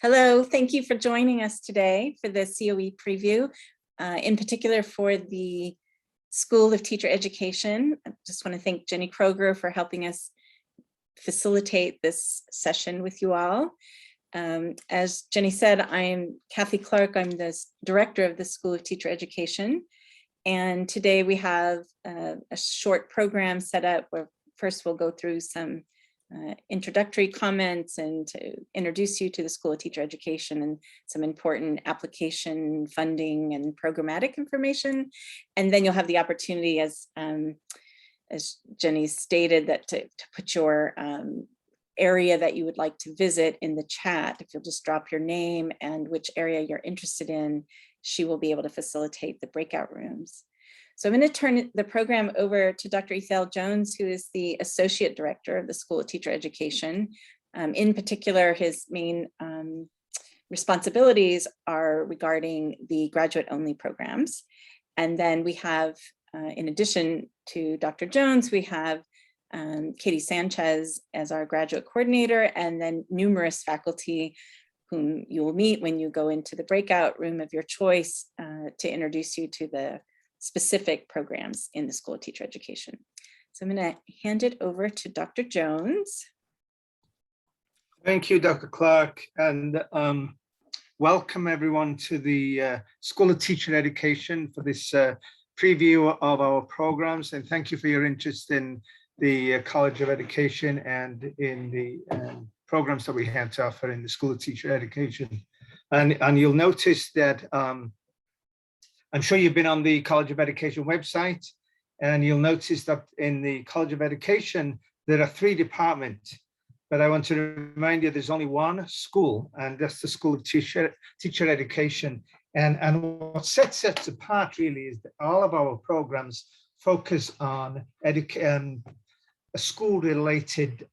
Hello, thank you for joining us today for the COE preview, in particular for the School of Teacher Education. I just want to thank Jenny Kroger for helping us facilitate this session with you all. As Jenny said, I'm Kathy Clark. I'm the director of the School of Teacher Education. And today we have a short program set up where first we'll go through some introductory comments and to introduce you to the School of Teacher Education and some important application, funding, and programmatic information. And then you'll have the opportunity, as Jenny stated, that to put your area that you would like to visit in the chat. If you'll just drop your name and which area you're interested in, she will be able to facilitate the breakout rooms. So I'm going to turn the program over to Dr. Ethel Jones, who is the Associate Director of the School of Teacher Education. In particular, his main responsibilities are regarding the graduate-only programs. And then we have, in addition to Dr. Jones, we have Katie Sanchez as our graduate coordinator, and then numerous faculty whom you will meet when you go into the breakout room of your choice to introduce you to the specific programs in the School of Teacher Education. So I'm going to hand it over to Dr. Jones. Thank you, Dr. Clark, and welcome everyone to the School of Teacher Education for this preview of our programs, and thank you for your interest in the College of Education and in the programs that we have to offer in the School of Teacher Education. And you'll notice that I'm sure you've been on the College of Education website, and you'll notice that in the College of Education, there are 3 departments. But I want to remind you, there's only one school, and that's the School of Teacher Education. And what sets us apart really is that all of our programs focus on school-related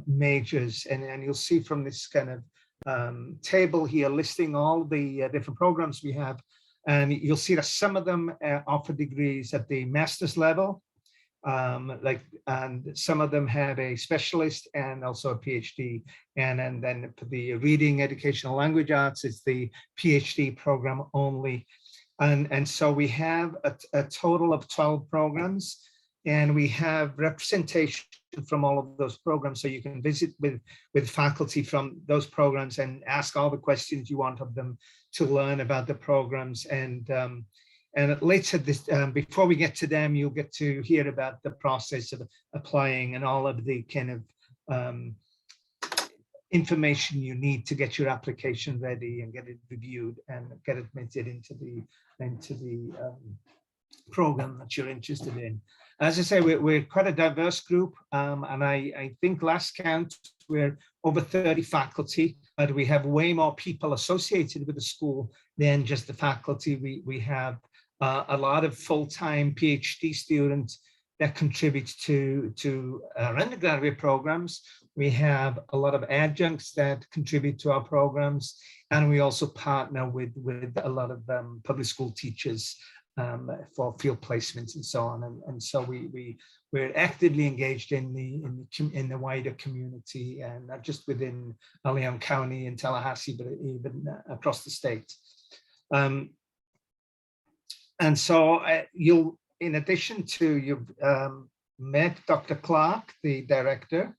majors. And you'll see from this kind of table here listing all the different programs we have. And you'll see that some of them offer degrees at the master's level, and some of them have a specialist and also a PhD. And then for the reading, educational language arts, it's the PhD program only. And so we have a total of 12 programs, and we have representation from all of those programs. So you can visit with faculty from those programs and ask all the questions you want of them to learn about the programs. And later this, before we get to them, you'll get to hear about the process of applying and all of the kind of information you need to get your application ready and get it reviewed and get admitted into the program that you're interested in. As I say, we're quite a diverse group, and I think last count, we're over 30 faculty, but we have way more people associated with the school than just the faculty. We have a lot of full-time PhD students that contribute to our undergraduate programs. We have a lot of adjuncts that contribute to our programs, and we also partner with a lot of public school teachers for field placements and so on, and so we're actively engaged in the wider community, and not just within Leon County and Tallahassee, but even across the state. And so you'll, in addition to, you've met Dr. Clark, the director,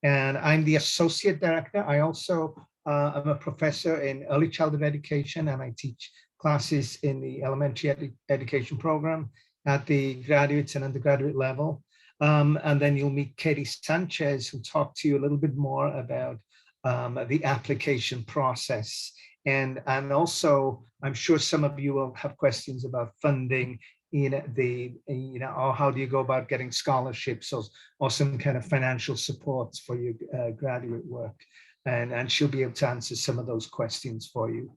and I'm the associate director. I also am a professor in early childhood education, and I teach classes in the elementary education program at the graduate and undergraduate level. And then you'll meet Katie Sanchez, who'll talk to you a little bit more about the application process. And also, I'm sure some of you will have questions about funding or how do you go about getting scholarships or some kind of financial support for your graduate work. And she'll be able to answer some of those questions for you.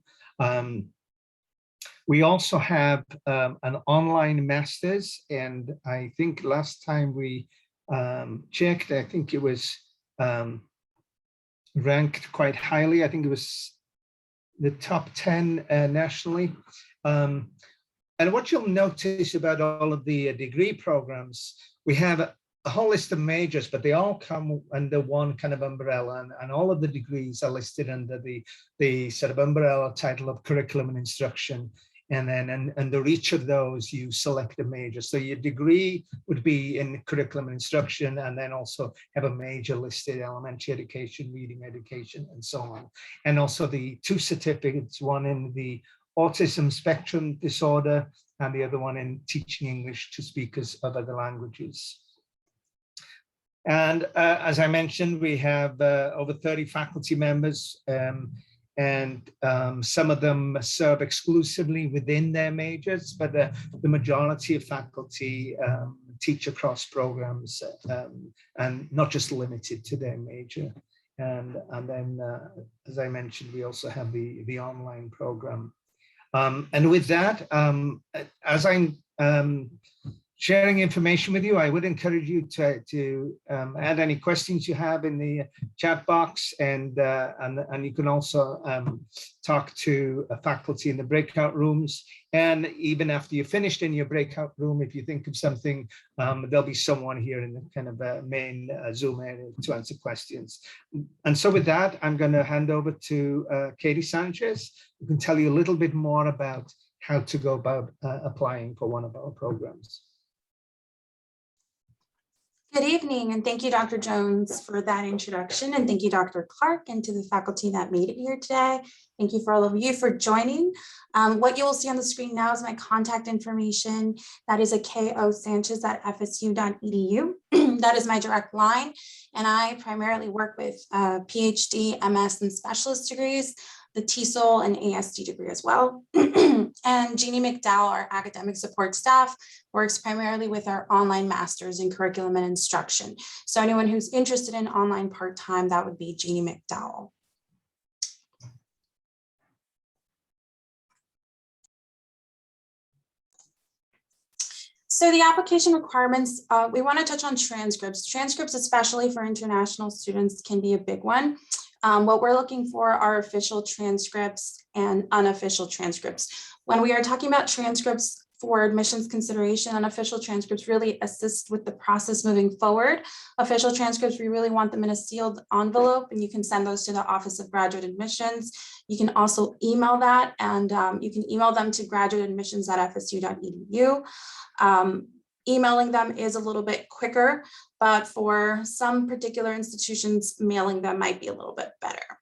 We also have an online master's, and I think last time we checked, I think it was ranked quite highly. I think it was the top 10 nationally. And what you'll notice about all of the degree programs, we have a whole list of majors, but they all come under one kind of umbrella, and all of the degrees are listed under the sort of umbrella title of curriculum and instruction. And then under each of those, you select a major. So your degree would be in curriculum and instruction, and then also have a major listed: elementary education, reading education, and so on. And also the 2 certificates, one in the autism spectrum disorder, and the other one in teaching English to speakers of other languages. And as I mentioned, we have over 30 faculty members, and some of them serve exclusively within their majors, but the majority of faculty teach across programs, and not just limited to their major. And then, as I mentioned, we also have the online program. And with that, as I'm sharing information with you, I would encourage you to add any questions you have in the chat box, and you can also talk to faculty in the breakout rooms. And even after you're finished in your breakout room, if you think of something, there'll be someone here in the kind of main Zoom area to answer questions. And so with that, I'm going to hand over to Katie Sanchez, who can tell you a little bit more about how to go about applying for one of our programs. Good evening, and thank you, Dr. Jones, for that introduction, and thank you, Dr. Clark, and to the faculty that made it here today. Thank you for all of you for joining. What you will see on the screen now is my contact information. That is a KO Sanchez at fsu.edu. That is my direct line, and I primarily work with PhD, MS, and specialist degrees, the TESOL and ASD degree as well. And Jeannie McDowell, our academic support staff, works primarily with our online masters in curriculum and instruction. So anyone who's interested in online part-time, that would be Jeannie McDowell. So the application requirements, we want to touch on transcripts. Transcripts, especially for international students, can be a big one. What we're looking for are official transcripts and unofficial transcripts. When we are talking about transcripts for admissions consideration, unofficial transcripts really assist with the process moving forward. Official transcripts, we really want them in a sealed envelope, and you can send those to the Office of Graduate Admissions. You can also email that, and you can email them to graduateadmissions@fsu.edu. Emailing them is a little bit quicker, but for some particular institutions, mailing them might be a little bit better.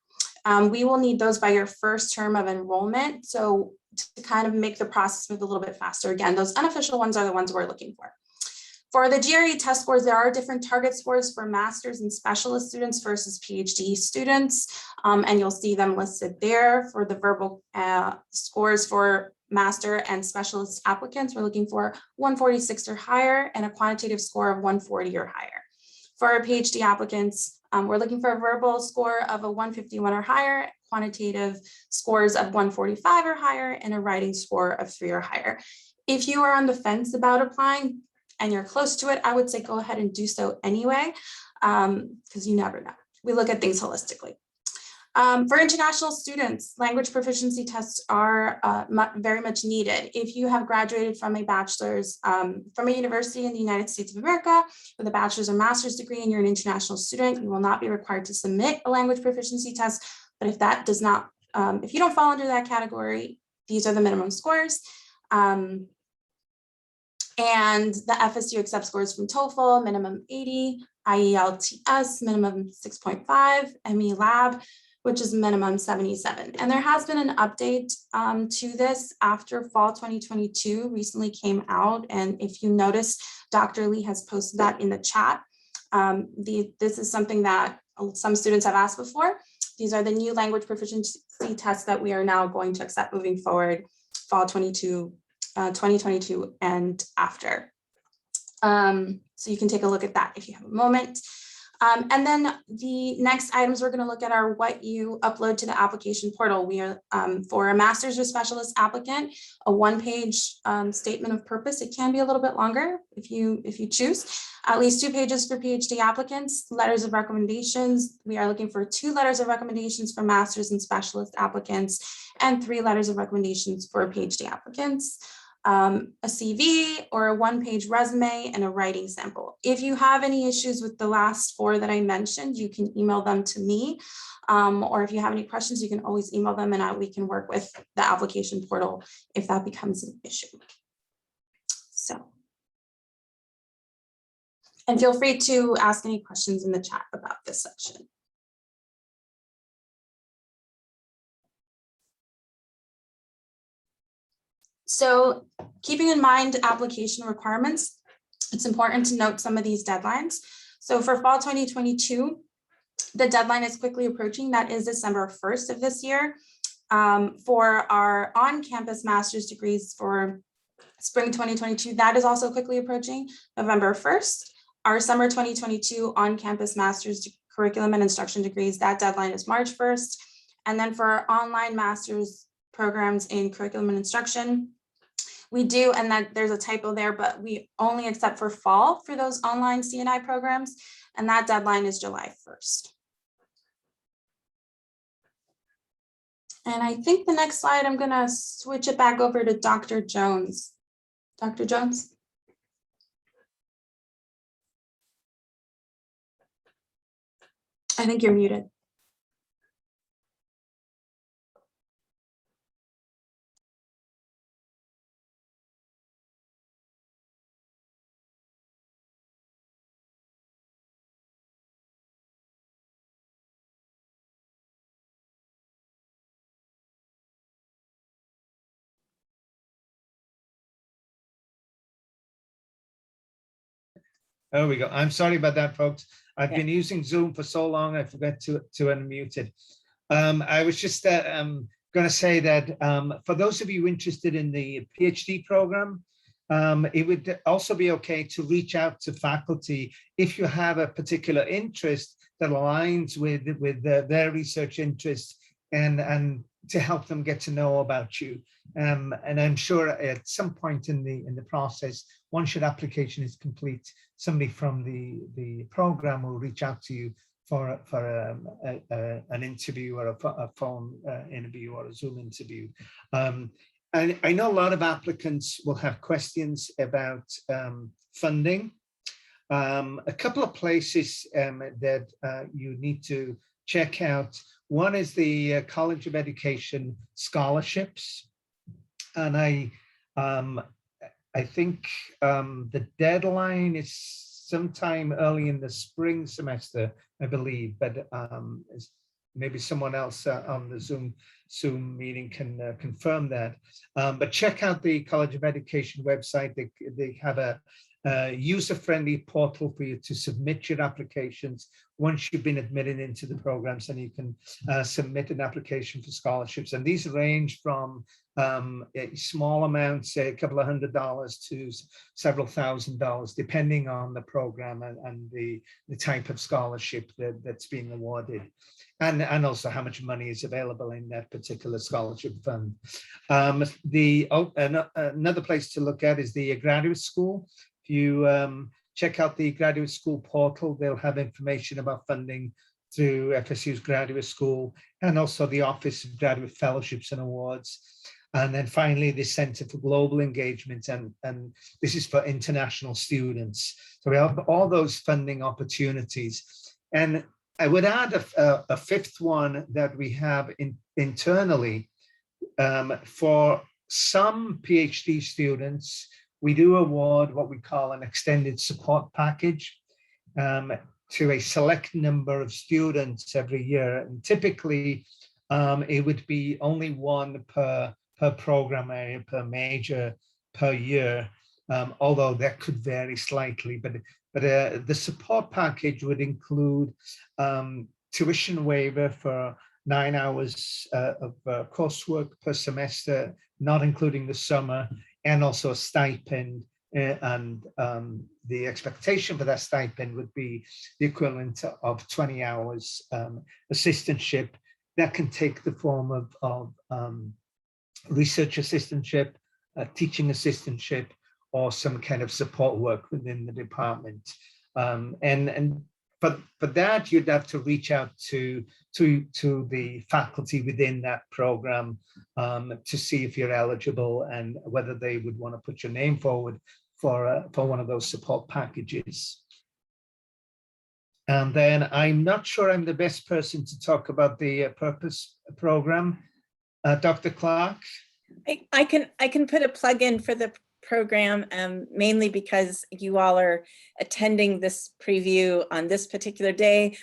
We will need those by your first term of enrollment. So to kind of make the process move a little bit faster, again, those unofficial ones are the ones we're looking for. For the GRE test scores, there are different target scores for master's and specialist students versus PhD students, and you'll see them listed there. For the verbal scores for master and specialist applicants, we're looking for 146 or higher, and a quantitative score of 140 or higher. For our PhD applicants, we're looking for a verbal score of a 151 or higher, quantitative scores of 145 or higher, and a writing score of 3 or higher. If you are on the fence about applying and you're close to it, I would say go ahead and do so anyway, because you never know. We look at things holistically. For international students, language proficiency tests are very much needed. If you have graduated from a bachelor's from a university in the United States of America with a bachelor's or master's degree and you're an international student, you will not be required to submit a language proficiency test. But if that does not, if you don't fall under that category, these are the minimum scores. And the FSU accepts scores from TOEFL, minimum 80, IELTS, minimum 6.5, ME Lab, which is minimum 77. And there has been an update to this after fall 2022 recently came out. And if you notice, Dr. Lee has posted that in the chat. This is something that some students have asked before. These are the new language proficiency tests that we are now going to accept moving forward, fall 2022 and after. So you can take a look at that if you have a moment. And then the next items we're going to look at are what you upload to the application portal. We are for a master's or specialist applicant, a one-page statement of purpose. It can be a little bit longer if you choose. At least 2 pages for PhD applicants. Letters of recommendations. We are looking for 2 letters of recommendations for master's and specialist applicants, and 3 letters of recommendations for PhD applicants. a CV or a one-page resume, and a writing sample. If you have any issues with the last 4 that I mentioned, you can email them to me. Or if you have any questions, you can always email them and we can work with the application portal if that becomes an issue. So, and feel free to ask any questions in the chat about this section. So keeping in mind application requirements, it's important to note some of these deadlines. So for fall 2022, the deadline is quickly approaching. That is December 1st of this year. For our on-campus master's degrees for spring 2022, that is also quickly approaching, November 1st. Our summer 2022 on-campus master's curriculum and instruction degrees, that deadline is March 1st. And then for our online master's programs in curriculum and instruction, we do, and that there's a typo there, but we only accept for fall for those online C&I programs, and that deadline is July 1st. And I think the next slide, I'm gonna switch it back over to Dr. Jones. Dr. Jones? I think you're muted. There we go. I'm sorry about that, folks. I've been using Zoom for so long, I forgot to unmute it. I was just going to say that for those of you interested in the PhD program, it would also be okay to reach out to faculty if you have a particular interest that aligns with their research interests, and to help them get to know about you. And I'm sure at some point in the process, once your application is complete, somebody from the program will reach out to you for an interview, or a phone interview, or a Zoom interview. And I know a lot of applicants will have questions about funding. A couple of places that you need to check out. One is the College of Education scholarships, and I think the deadline is sometime early in the spring semester, I believe, but maybe someone else on the Zoom meeting can confirm that. But check out the College of Education website. They have a user-friendly portal for you to submit your applications once you've been admitted into the programs, and you can submit an application for scholarships. And these range from small amounts, say a couple of $100s, to several $1,000s, depending on the program and the type of scholarship that's being awarded, and also how much money is available in that particular scholarship fund. Another place to look at is the graduate school. If you check out the graduate school portal, they'll have information about funding through FSU's graduate school, and also the Office of Graduate Fellowships and Awards. And then finally, the Center for Global Engagement, and this is for international students. So we have all those funding opportunities. And I would add a fifth one that we have internally. For some PhD students, we do award what we call an extended support package to a select number of students every year. And typically, it would be only one per program area, per major, per year, although that could vary slightly. But the support package would include tuition waiver for 9 hours of coursework per semester, not including the summer, and also a stipend, and the expectation for that stipend would be the equivalent of 20 hours assistantship. That can take the form of research assistantship, teaching assistantship, or some kind of support work within the department. And for that, you'd have to reach out to the faculty within that program to see if you're eligible and whether they would want to put your name forward for one of those support packages. And then I'm not sure I'm the best person to talk about the purpose program. Dr. Clark? I can put a plug in for the program, mainly because you all are attending this preview on this particular day.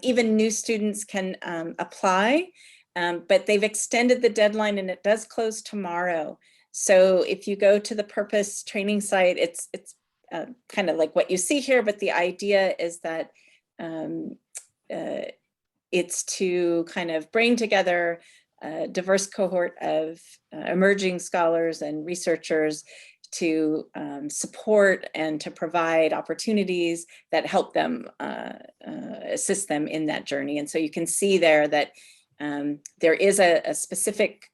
Even new students can apply, but they've extended the deadline and it does close tomorrow. So if you go to the Purpose training site, it's kind of like what you see here, but the idea is that it's to kind of bring together a diverse cohort of emerging scholars and researchers to support and to provide opportunities that help them, assist them in that journey. And so you can see there that there is a specific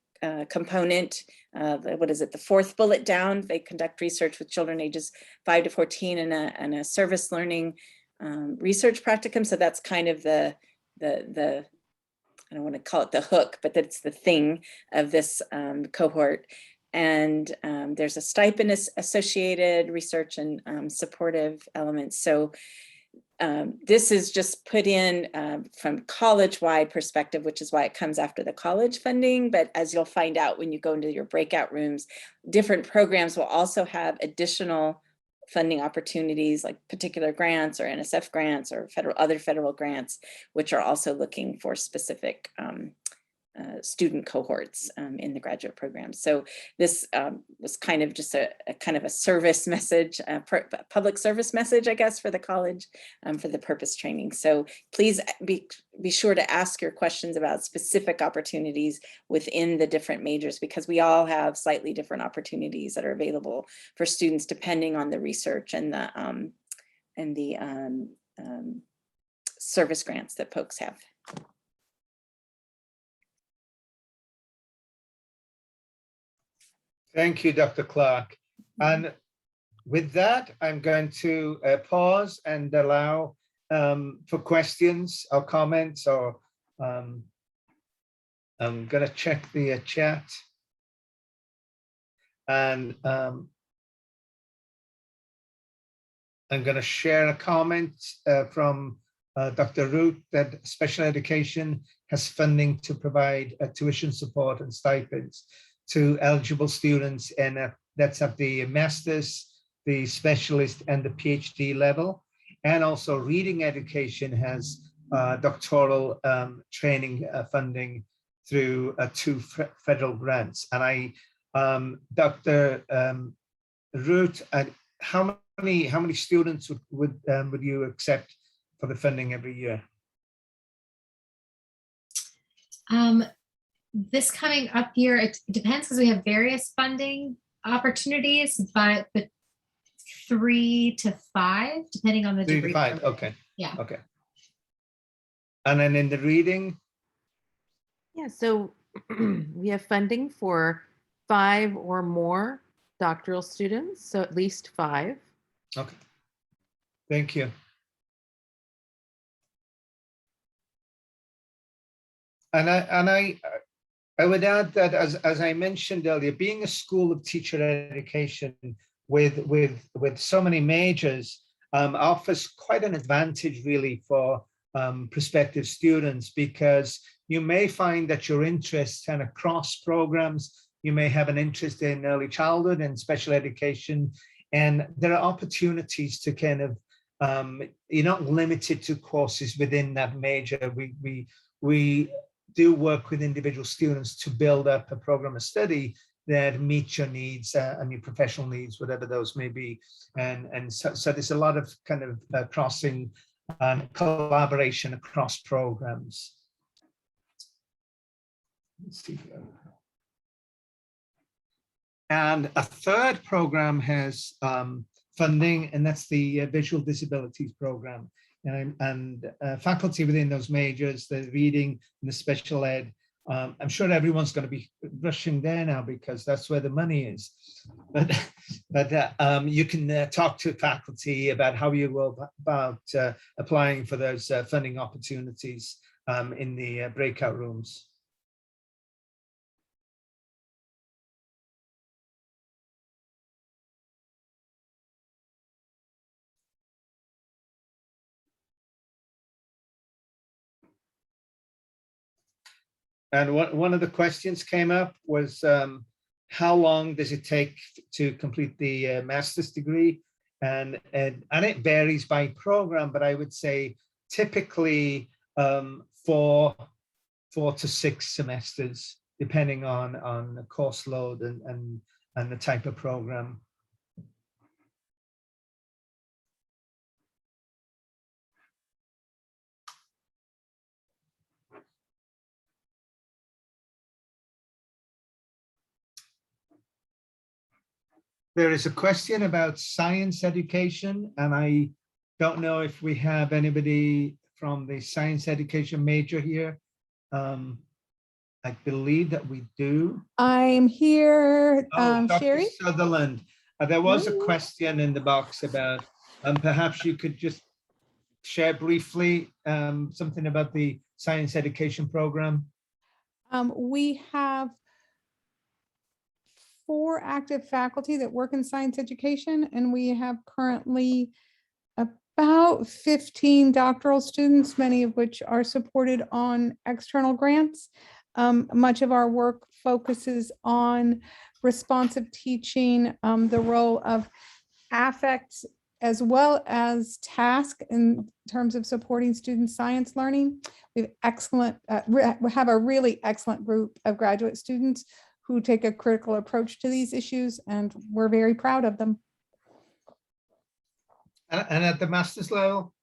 component, what is it, the fourth bullet down, they conduct research with children ages 5 to 14 and a service learning research practicum. So that's kind of the I don't want to call it the hook, but that's the thing of this cohort. And there's a stipend associated research and supportive elements. So this is just put in from college-wide perspective, which is why it comes after the college funding. But as you'll find out when you go into your breakout rooms, different programs will also have additional funding opportunities like particular grants or NSF grants or other federal grants, which are also looking for specific student cohorts in the graduate program. So this was kind of just a kind of a service message, public service message, I guess, for the college, for the Purpose training. So please be sure to ask your questions about specific opportunities within the different majors, because we all have slightly different opportunities that are available for students depending on the research and the service grants that folks have. Thank you, Dr. Clark. And with that, I'm going to pause and allow for questions or comments, or I'm going to check the chat. And I'm going to share a comment from Dr. Root that special education has funding to provide tuition support and stipends to eligible students, and that's at the master's, the specialist, and the PhD level. And also reading education has doctoral training funding through 2 federal grants. And Dr. Root, how many students would you accept for the funding every year? This coming up year, it depends because we have various funding opportunities, but 3 to 5, depending on the 3 degree. to 5, okay. Yeah. Okay. And then in the reading? Yeah, so we have funding for 5 or more doctoral students, so at least 5. Okay. Thank you. And I would add that, as I mentioned earlier, being a school of teacher education with so many majors offers quite an advantage really for prospective students, because you may find that your interests kind of cross programs. You may have an interest in early childhood and special education, and there are opportunities to kind of, you're not limited to courses within that major. We do work with individual students to build up a program of study that meets your needs and your professional needs, whatever those may be. And so there's a lot of kind of crossing and collaboration across programs. Let's see here. And a third program has funding, and that's the Visual Disabilities program. And faculty within those majors, the reading and the special ed, I'm sure everyone's going to be rushing there now because that's where the money is. But you can talk to faculty about how you will about applying for those funding opportunities in the breakout rooms. And one of the questions came up was, how long does it take to complete the master's degree? And it varies by program, but I would say typically 4 to 6 semesters, depending on the course load and the type of program. There is a question about science education, and I don't know if we have anybody from the science education major here. I believe that we do. I'm here, Dr. Sherry. Sutherland. There was a question in the box about, perhaps you could just share briefly something about the science education program. We have 4 active faculty that work in science education, and we have currently about 15 doctoral students, many of which are supported on external grants. Much of our work focuses on responsive teaching, the role of affect as well as task in terms of supporting student science learning. We have excellent, we have a really excellent group of graduate students who take a critical approach to these issues, and we're very proud of them. And at the master's level?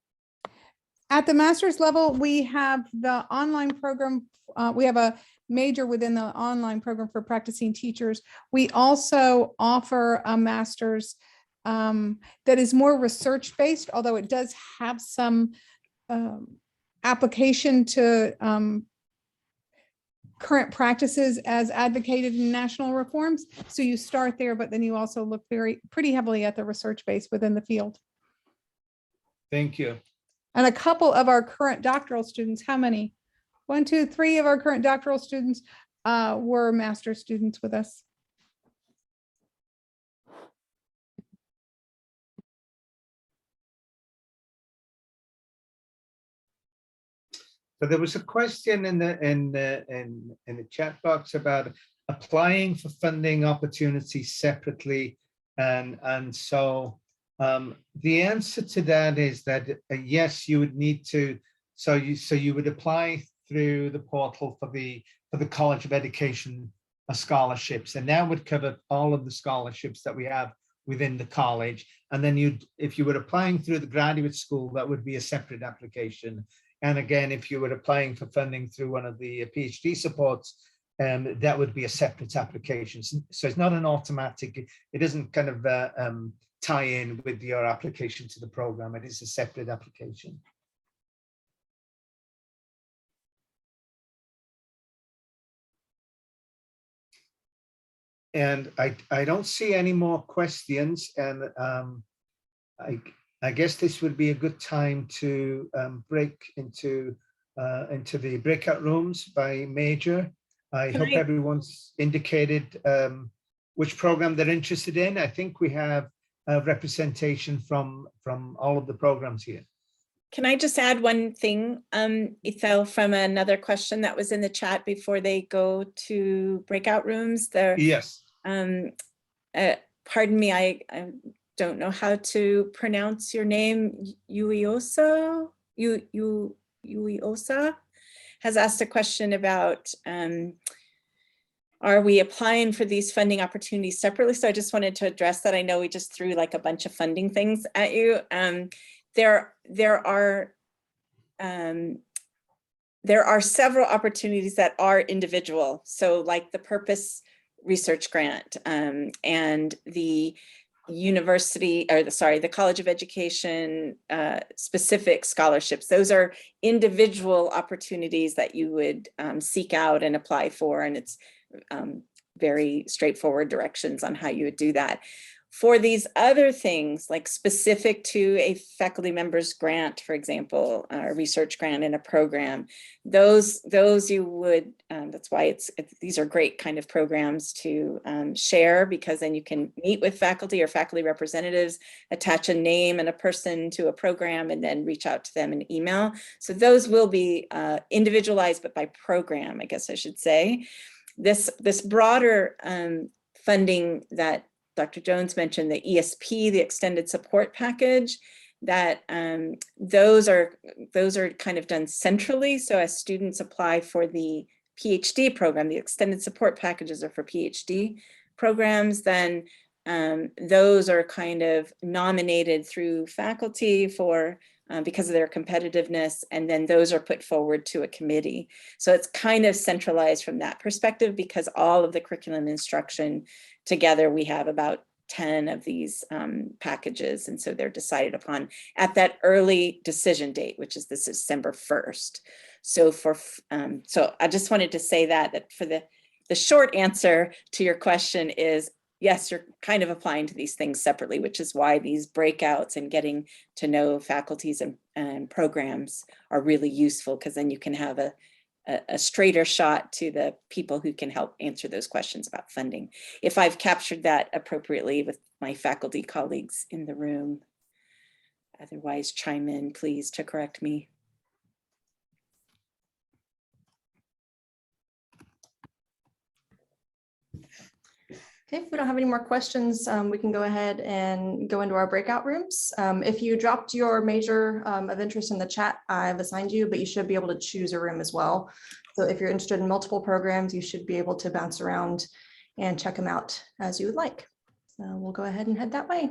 At the master's level, we have the online program. We have a major within the online program for practicing teachers. We also offer a master's that is more research-based, although it does have some application to current practices as advocated in national reforms. So you start there, but then you also look pretty heavily at the research base within the field. Thank you. And a couple of our current doctoral students, how many? 1, 2, 3 of our current doctoral students were master's students with us. So there was a question in the chat box about applying for funding opportunities separately, and so the answer to that is that yes, you would need to. So you would apply through the portal for the College of Education scholarships, and that would cover all of the scholarships that we have within the college. And then if you were applying through the graduate school, that would be a separate application. And again, if you were applying for funding through one of the PhD supports, that would be a separate application. So it's not an automatic, it doesn't kind of tie in with your application to the program. It is a separate application. And I don't see any more questions. And I guess this would be a good time to break into the breakout rooms by major. I hope everyone's indicated which program they're interested in. I think we have a representation from all of the programs here. Can I just add one thing, Ethel, from another question that was in the chat before they go to breakout rooms? There. Yes. Pardon me, I don't know how to pronounce your name. Uiosa has asked a question about are we applying for these funding opportunities separately? So I just wanted to address that. I know we just threw like a bunch of funding things at you. There are several opportunities that are individual. So like the Purpose Research Grant and the university, or the College of Education specific scholarships. Those are individual opportunities that you would seek out and apply for, and it's very straightforward directions on how you would do that. For these other things, like specific to a faculty member's grant, for example, a research grant in a program, those you would, that's why these are great kind of programs to share, because then you can meet with faculty or faculty representatives, attach a name and a person to a program, and then reach out to them in email. So those will be individualized, but by program, I guess I should say. This broader funding that Dr. Jones mentioned, the ESP, the extended support package, that those are kind of done centrally. So as students apply for the PhD program, the extended support packages are for PhD programs, then those are kind of nominated through faculty for because of their competitiveness, and then those are put forward to a committee. So it's kind of centralized from that perspective, because all of the curriculum instruction together, we have about 10 of these packages, and so they're decided upon at that early decision date, which is this December 1st. So so I just wanted to say that for the short answer to your question is, yes, you're kind of applying to these things separately, which is why these breakouts and getting to know faculties and programs are really useful, because then you can have a straighter shot to the people who can help answer those questions about funding. If I've captured that appropriately with my faculty colleagues in the room, otherwise chime in, please, to correct me. Okay, if we don't have any more questions, we can go ahead and go into our breakout rooms. If you dropped your major of interest in the chat, I've assigned you, but you should be able to choose a room as well. So if you're interested in multiple programs, you should be able to bounce around and check them out as you would like. So we'll go ahead and head that way.